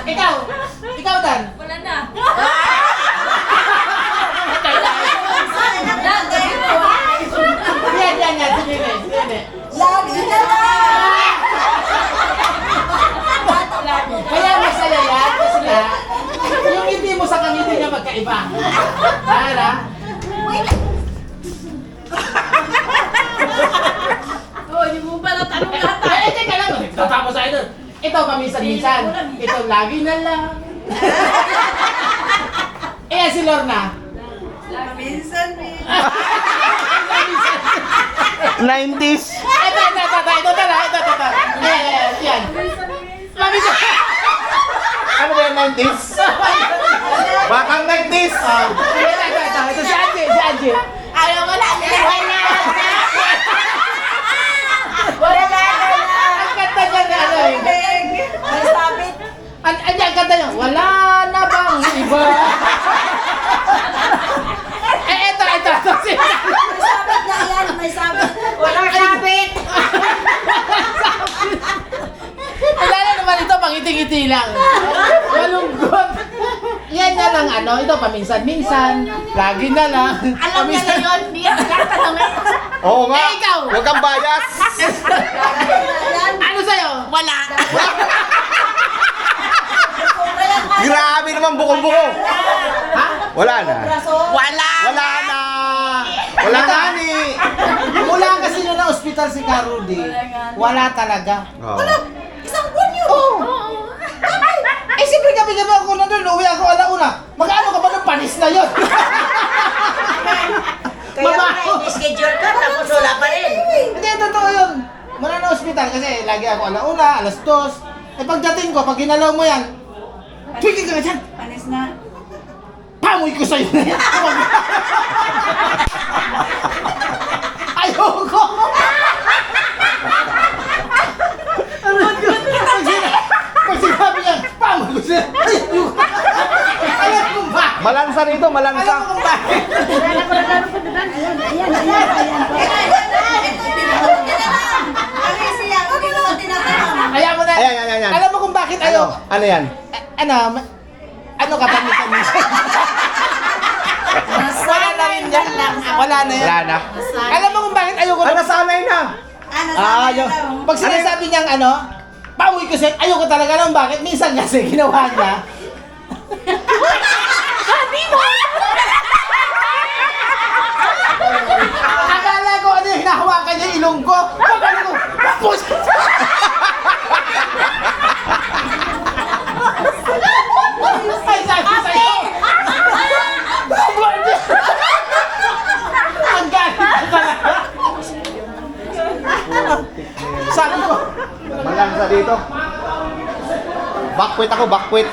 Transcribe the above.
Ikaw Dan. Wala na. Yan. Sige. Lagi na lang! Kaya masaya yan kasi nga, yung hindi mo sa kanila niya magkaiba. Tara. Oh, hindi mo pala tanong ata. Teka lang. Tatapos tayo doon. Ito paminsan-minsan. Ito lagi na lang. Si Lorna. Minsan. 90s. Ito. Yan. Paminsan. Ano ba yung 90s? Bakang 90s. Ito si Angie. Ayaw mo lang. Ang kanta dyan na ano eh. May sabit. Ang kanta niya, wala na bang iba? Ito. May sabit. Walang sabit. Wala na naman ito, pangiti-ngiti lang. Malungkot. Yan na lang ito paminsan-minsan. Lagi na lang. Alam niya na yun. Hindi yan tatanungin. Oo nga. Ikaw. Huwag kang bias. Ano sa'yo? Wala. Grabe naman bukong-buko. Ha? Wala na. Wala. Wala na. Wala na ni. Mula kasi nung na-hospital si Karudi, wala talaga. Oh. Isang buwan yun. Oo. Siyempre gabi-gabi ako nandun, uwi ako alauna. Mag-ano ka ba ng panis na yun? Kaya Mabaho. schedule ka, tapos wala pa rin. Hindi, totoo yun. Mula na hospital kasi lagi ako alauna, alas 2. Pagdating ko, pag ginalaw mo yan, twigil ka dyan. Panis na. Pamoy ko sa'yo na yan. Ayoko. Pag sinabi niya, pamoy ko sa'yo. Ayoko. Alam mo ba? Malansa rito, malansa. Alam mo ba? Kaya mo na. Ayan. Alam mo kung bakit Ano? ayoko. Ano yan? Ano ka paminsan-minsan? Wala na rin dyan lang. Wala na yan. Wala na. Alam mo kung bakit ayoko Ano, na. nasanay na. Yung, pag sinasabi niyang pamoy ko sa'yo, ayoko talaga. Alam mo bakit? Minsan kasi ginawa niya. Akala ko ano yung hinahawakan niya yung ilong ko. Pagkala ko, tapos! Ay, sabi sa'yo! Ang galit ka talaga! Sabi ko, Malansa dito. Bakwit ako, bakwit.